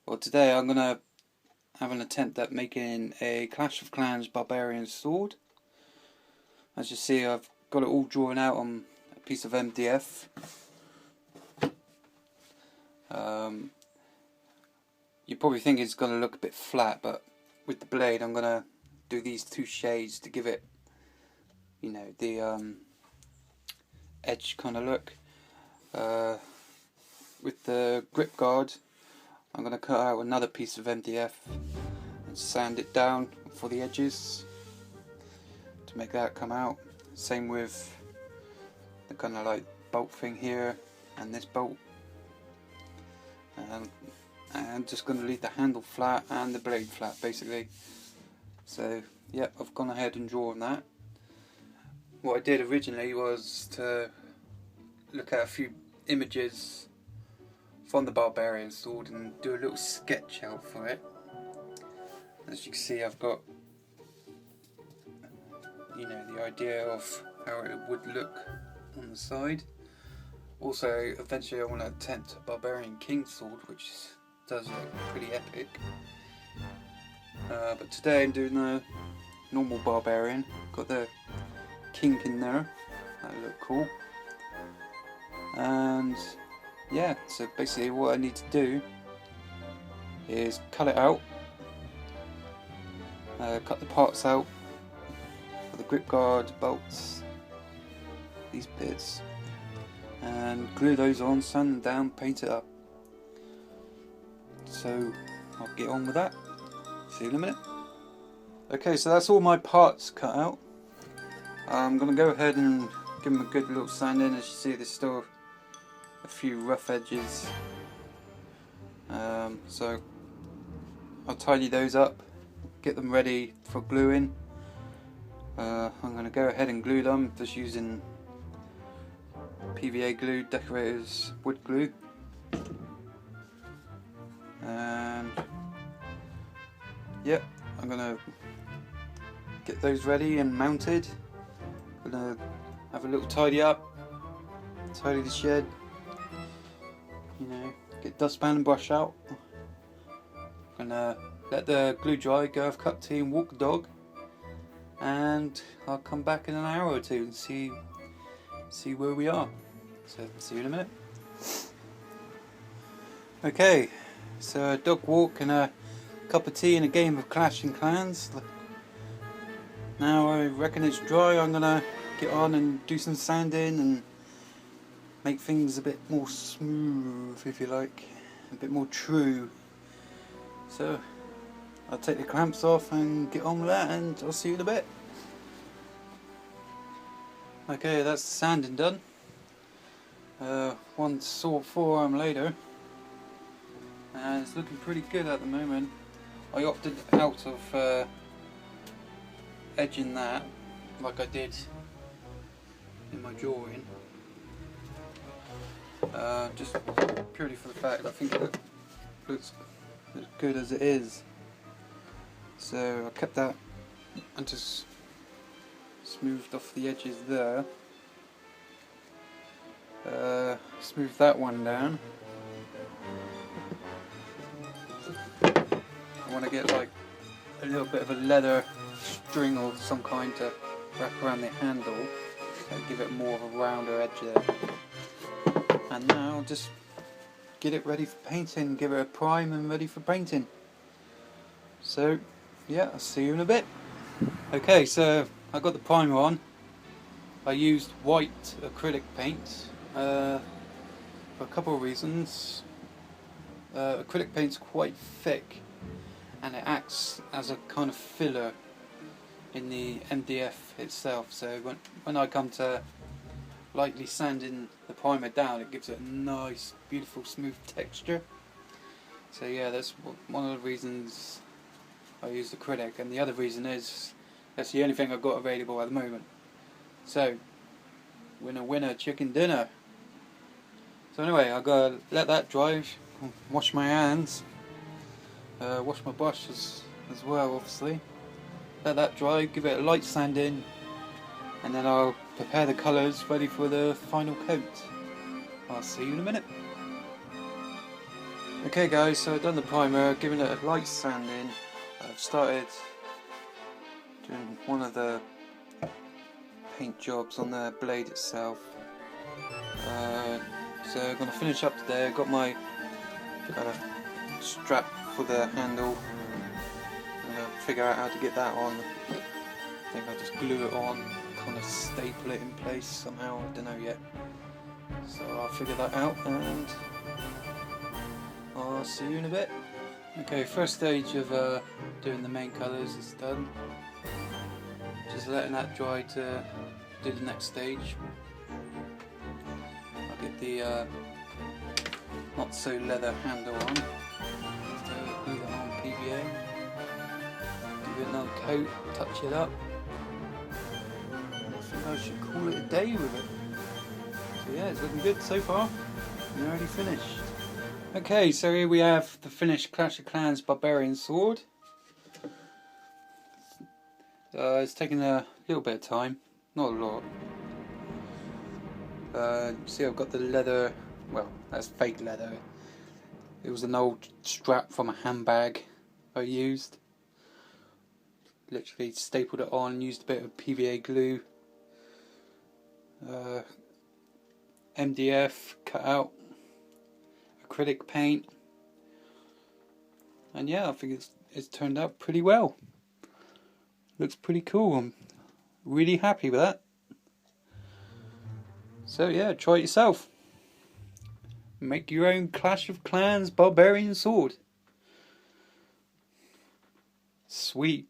Well, today I'm going to have an attempt at making a Clash of Clans Barbarian sword. As you see, I've got it all drawn out on a piece of MDF. You probably think it's going to look a bit flat, but with the blade I'm going to do these two shades to give it, you know, the edge kind of look. With the grip guard I'm going to cut out another piece of MDF and sand it down for the edges to make that come out. Same with the kind of like bolt thing here and this bolt. And just going to leave the handle flat and the blade flat basically. So yeah, I've gone ahead and drawn that. What I did originally was to look at a few images from the Barbarian sword and do a little sketch out for it. As you can see, I've got, you know, the idea of how it would look on the side. Also, eventually I want to attempt a Barbarian King sword, which does look pretty epic. But today I'm doing a normal Barbarian. Got the kink in there, that look cool. And yeah, so basically what I need to do is cut it out, cut the parts out for the grip guard, bolts, these bits, and glue those on, sand them down, paint it up. So I'll get on with that, see you in a minute. Okay, so that's all my parts cut out. I'm going to go ahead and give them a good little sand in. As you see, there's still a few rough edges, so I'll tidy those up, get them ready for gluing. I'm going to go ahead and glue them just using PVA glue, decorators wood glue, and yeah, I'm going to get those ready and mounted. I'm going to have a little tidy up, tidy the shed. You know, get dustpan and brush out. Gonna let the glue dry, go have a cup of tea and walk the dog, and I'll come back in an hour or two and see where we are. So see you in a minute. Okay, so a dog walk and a cup of tea and a game of Clash of Clans. Now I reckon it's dry. I'm gonna get on and do some sanding and make things a bit more smooth, if you like, a bit more true. So I'll take the clamps off and get on with that, and I'll see you in a bit. Okay, that's the sanding done. One sore forearm later, and it's looking pretty good at the moment. I opted out of edging that like I did in my drawing. Just purely for the fact I think it looks as good as it is. So I kept that and just smoothed off the edges there. Smooth that one down. I want to get like a little bit of a leather string of some kind to wrap around the handle, so give it more of a rounder edge there. And now I'll just get it ready for painting, give it a prime and ready for painting. So yeah, I'll see you in a bit. Okay, so I got the primer on. I used white acrylic paint for a couple of reasons. Acrylic paint's quite thick and it acts as a kind of filler in the MDF itself, so when I come to lightly sanding the primer down, it gives it a nice, beautiful, smooth texture. So yeah, that's one of the reasons I used acrylic, and the other reason is that's the only thing I've got available at the moment. So, winner winner, chicken dinner. So anyway, I've got to let that dry, wash my hands, wash my brushes as well obviously. Let that dry, give it a light sand in, and then I'll prepare the colours ready for the final coat. I'll see you in a minute. Okay guys, so I've done the primer, given it a light sanding. I've started doing one of the paint jobs on the blade itself. So I'm going to finish up today. I've got my strap for the handle. I'm going to figure out how to get that on. I think I'll just glue it on, kind of staple it in place somehow, I don't know yet. So I'll figure that out and I'll see you in a bit. Okay, first stage of doing the main colours is done. Just letting that dry to do the next stage. I'll get the not so leather handle on. So glue that on PVA. Give it another coat, touch it up. I think I should call it a day with it. So yeah, it's looking good so far. Nearly finished. Okay, so here we have the finished Clash of Clans Barbarian sword. It's taken a little bit of time, not a lot. See, I've got the leather, well, that's fake leather. It was an old strap from a handbag I used. Literally stapled it on, used a bit of PVA glue. MDF cut out, acrylic paint, and yeah, I think it's turned out pretty well. Looks pretty cool. I'm really happy with that. So yeah, try it yourself. Make your own Clash of Clans Barbarian sword. Sweet.